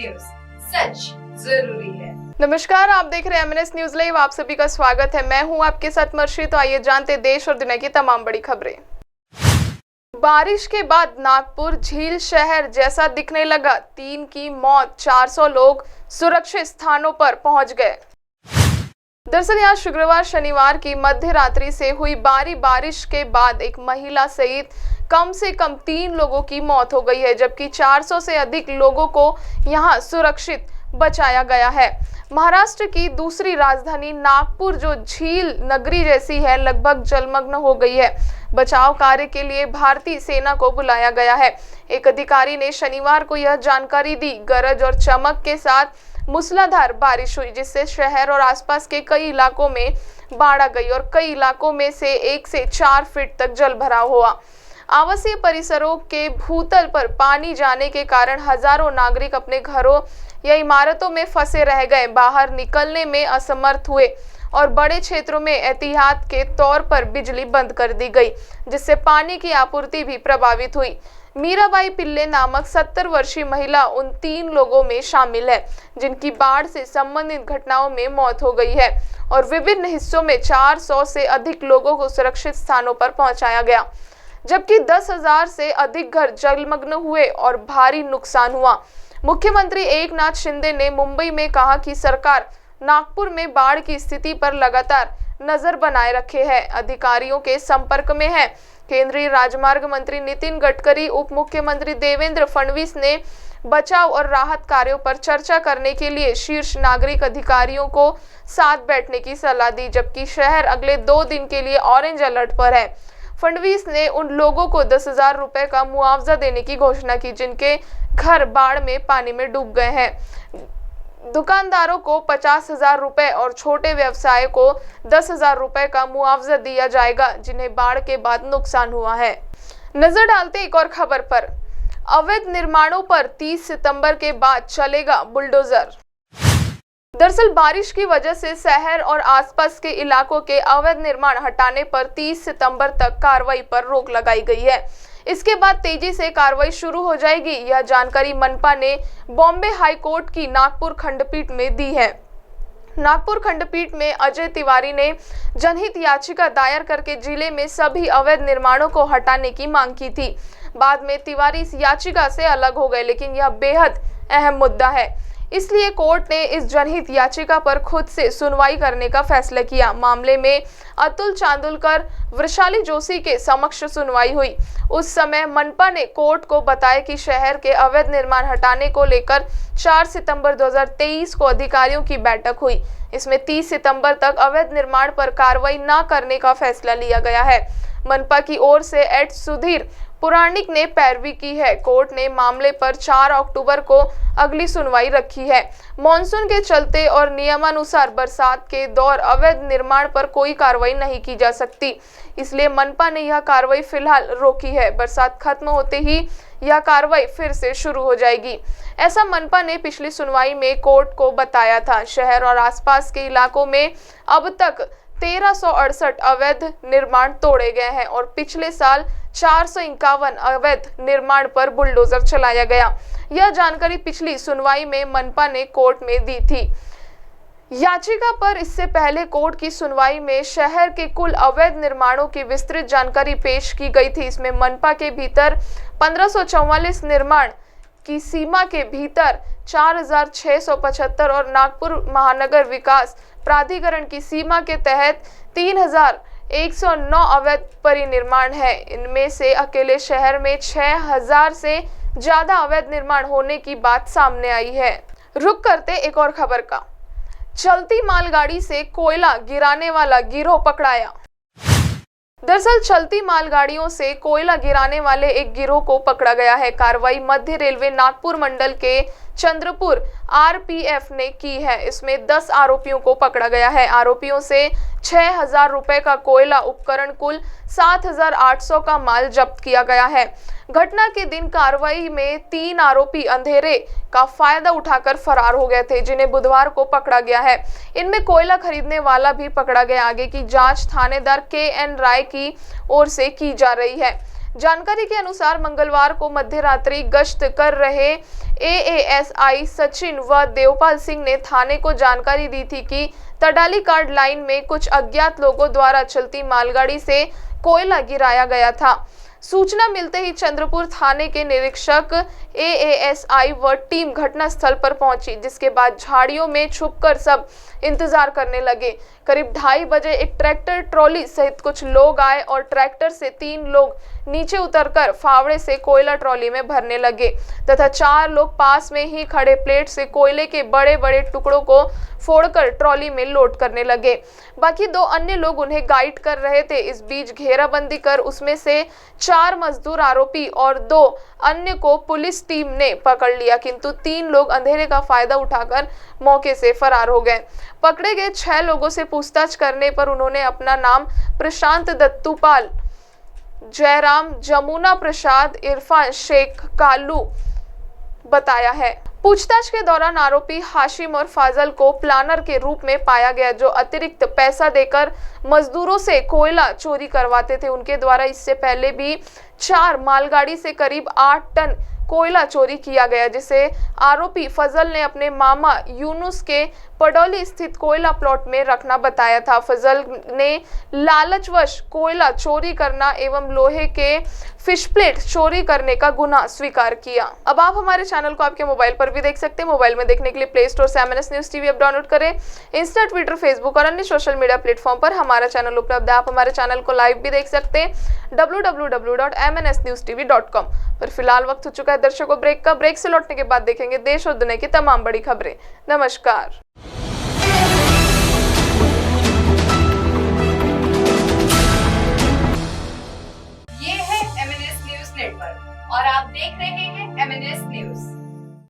News, सच जरूरी है। नमस्कार, आप देख रहे हैं एमएनएस न्यूज लाइव। आप सभी का स्वागत है। मैं हूं आपके साथ मर्शी। तो आइए जानते देश और दुनिया की तमाम बड़ी खबरें। बारिश के बाद नागपुर झील शहर जैसा दिखने लगा। 3 की मौत, 400 लोग सुरक्षित स्थानों पर पहुंच गए। दरअसल यहाँ शुक्रवार शनिवार की मध्य रात्रि से हुई भारी बारिश के बाद एक महिला सहित कम से कम 3 लोगों की मौत हो गई है, जबकि 400 से अधिक लोगों को यहाँ सुरक्षित बचाया गया है। महाराष्ट्र की दूसरी राजधानी नागपुर, जो झील नगरी जैसी है, लगभग जलमग्न हो गई है। बचाव कार्य के लिए भारतीय सेना को बुलाया गया है। एक अधिकारी ने शनिवार को यह जानकारी दी। गरज और चमक के साथ मूसलाधार बारिश हुई, जिससे शहर और आसपास के कई इलाकों में बाढ़ आ गई और कई इलाकों में से 1 से 4 फीट तक जल भराव हुआ। आवासीय परिसरों के भूतल पर पानी जाने के कारण हजारों नागरिक अपने घरों या इमारतों में फंसे रह गए, बाहर निकलने में असमर्थ हुए और बड़े क्षेत्रों में एहतियात के तौर पर बिजली बंद कर दी गई, जिससे पानी की आपूर्ति भी प्रभावित हुई। मीराबाई पिल्ले नामक 70 वर्षीय महिला उन 3 लोगों में शामिल है जिनकी बाढ़ से संबंधित घटनाओं में मौत हो गई है और विभिन्न हिस्सों में 400 से अधिक लोगों को सुरक्षित स्थानों पर पहुंचाया गया, जबकि 10,000 से अधिक घर जलमग्न हुए और भारी नुकसान हुआ। मुख्यमंत्री एकनाथ शिंदे ने मुंबई में कहा कि सरकार नागपुर में बाढ़ की स्थिति पर लगातार नजर बनाए रखे है, अधिकारियों के संपर्क में है। केंद्रीय राजमार्ग मंत्री नितिन गडकरी, उप मुख्यमंत्री देवेंद्र फडणवीस ने बचाव और राहत कार्यों पर चर्चा करने के लिए शीर्ष नागरिक अधिकारियों को साथ बैठने की सलाह दी, जबकि शहर अगले 2 दिन के लिए ऑरेंज अलर्ट पर है। फडणवीस ने उन लोगों को 10,000 रुपए का मुआवजा देने की घोषणा की जिनके घर बाढ़ में पानी में डूब गए हैं। दुकानदारों को 50,000 रुपए और छोटे व्यवसाय को 10,000 रुपए का मुआवजा दिया जाएगा जिन्हें बाढ़ के बाद नुकसान हुआ है। नजर डालते एक और खबर पर। अवैध निर्माणों पर 30 सितंबर के बाद चलेगा बुलडोजर। दरअसल बारिश की वजह से शहर और आसपास के इलाकों के अवैध निर्माण हटाने पर 30 सितंबर तक कार्रवाई पर रोक लगाई गई है। इसके बाद तेजी से कार्रवाई शुरू हो जाएगी। यह जानकारी मनपा ने बॉम्बे हाई कोर्ट की नागपुर खंडपीठ में दी है। नागपुर खंडपीठ में अजय तिवारी ने जनहित याचिका दायर करके जिले में सभी अवैध निर्माणों को हटाने की मांग की थी। बाद में तिवारी इस याचिका से अलग हो गए, लेकिन यह बेहद अहम मुद्दा है, इसलिए कोर्ट ने इस जनहित याचिका पर खुद से सुनवाई करने का फैसला किया। मामले में अतुल चांदुलकर, वृषाली जोशी के समक्ष सुनवाई हुई। उस समय मनपा ने कोर्ट को बताया कि शहर के अवैध निर्माण हटाने को लेकर 4 सितंबर 2023 को अधिकारियों की बैठक हुई। इसमें 30 सितंबर तक अवैध निर्माण पर कार्रवाई न करने का फैसला लिया गया है। मनपा की ओर से एड सुधीर पुराणिक ने पैरवी की है। कोर्ट ने मामले पर 4 अक्टूबर को अगली सुनवाई रखी है। मॉनसून के चलते और नियमानुसार बरसात के दौर अवैध निर्माण पर कोई कार्रवाई नहीं की जा सकती, इसलिए मनपा ने यह कार्रवाई फिलहाल रोकी है। बरसात खत्म होते ही यह कार्रवाई फिर से शुरू हो जाएगी, ऐसा मनपा ने पिछली सुनवाई में कोर्ट को बताया था। शहर और आसपास के इलाकों में अब तक 1368 अवैध निर्माण तोड़े गए हैं और पिछले साल 451 अवैध निर्माण पर बुलडोजर चलाया गया। यह जानकारी पिछली सुनवाई में मनपा ने कोर्ट में दी थी। याचिका पर इससे पहले कोर्ट की सुनवाई में शहर के कुल अवैध निर्माणों की विस्तृत जानकारी पेश की गई थी। इसमें मनपा के भीतर 1544 निर्माण की सीमा के भीतर 4,675 और नागपुर महानगर विकास प्राधिकरण की सीमा के तहत 3,109 अवैध परिनिर्माण है। इनमें से अकेले शहर में 6,000 से ज्यादा अवैध निर्माण होने की बात सामने आई है। रुक करते एक और खबर का। चलती मालगाड़ी से कोयला गिराने वाला गिरोह पकड़ाया। दरअसल चलती मालगाड़ियों से कोयला गिराने वाले एक गिरोह को पकड़ा गया है। कार्रवाई मध्य रेलवे नागपुर मंडल के चंद्रपुर आरपीएफ ने की है। इसमें 10 आरोपियों को पकड़ा गया है। आरोपियों से 6,000 रुपए का कोयला उपकरण, कुल 7,800 का माल जब्त किया गया है। घटना के दिन कार्रवाई में 3 आरोपी अंधेरे का फायदा उठाकर फरार हो गए थे, जिन्हें बुधवार को पकड़ा गया है। इनमें कोयला खरीदने वाला भी पकड़ा गया। आगे की जांच थानेदार KN राय की ओर से की जा रही है। जानकारी के अनुसार मंगलवार को मध्य रात्रि गश्त कर रहे एएसआई सचिन व देवपाल सिंह ने थाने को जानकारी दी थी कि तडाली कार्ड लाइन में कुछ अज्ञात लोगों द्वारा चलती मालगाड़ी से कोयला गिराया गया था। सूचना मिलते ही चंद्रपुर थाने के निरीक्षक एएसआई व टीम घटनास्थल पर पहुंची, जिसके बाद झाड़ियों में छुपकर सब इंतजार करने लगे। करीब 2:30 बजे एक ट्रैक्टर ट्रॉली सहित कुछ लोग आए और ट्रैक्टर से 3 लोग नीचे उतरकर फावड़े से कोयला ट्रॉली में भरने लगे तथा 4 लोग पास में ही खड़े प्लेट से कोयले के बड़े बड़े टुकड़ों को फोड़कर ट्रॉली में लोड करने लगे। बाकी 2 अन्य लोग उन्हें गाइड कर रहे थे। इस बीच घेराबंदी कर उसमें से 4 मजदूर आरोपी और 2 अन्य को पुलिस टीम ने पकड़ लिया, किंतु 3 लोग अंधेरे का फायदा उठाकर मौके से फरार हो गए। पकड़े गए 6 लोगों से पूछताछ करने पर उन्होंने अपना नाम प्रशांत दत्तूपाल, जयराम, जमुना प्रसाद, इरफान शेख, कालू बताया है। पूछताछ के दौरान आरोपी हाशिम और फाजल को प्लानर के रूप में पाया गया, जो अतिरिक्त पैसा देकर मजदूरों से कोयला चोरी करवाते थे। उनके द्वारा इससे पहले भी 4 मालगाड़ी से करीब 8 टन कोयला चोरी किया गया, जिसे आरोपी फजल ने अपने मामा यूनुस के पडौली स्थित कोयला प्लॉट में रखना बताया था। फजल ने लालचवश कोयला चोरी करना एवं लोहे के फिश प्लेट चोरी करने का गुनाह स्वीकार किया। अब आप हमारे चैनल को आपके मोबाइल पर भी देख सकते हैं। मोबाइल में देखने के लिए प्ले स्टोर से MNS news TV app download करें। इंस्टा, ट्विटर, फेसबुक और अन्य सोशल मीडिया प्लेटफॉर्म पर हमारा चैनल उपलब्ध है। आप हमारे चैनल को लाइव भी देख सकते हैं www.mnsnewstv.com पर। फिलहाल वक्त हो चुका है दर्शकों ब्रेक का। ब्रेक से लौटने के बाद देखेंगे देश और दुनिया की तमाम बड़ी खबरें। नमस्कार। ये है MNS न्यूज नेटवर्क और आप देख रहे हैं MNS न्यूज।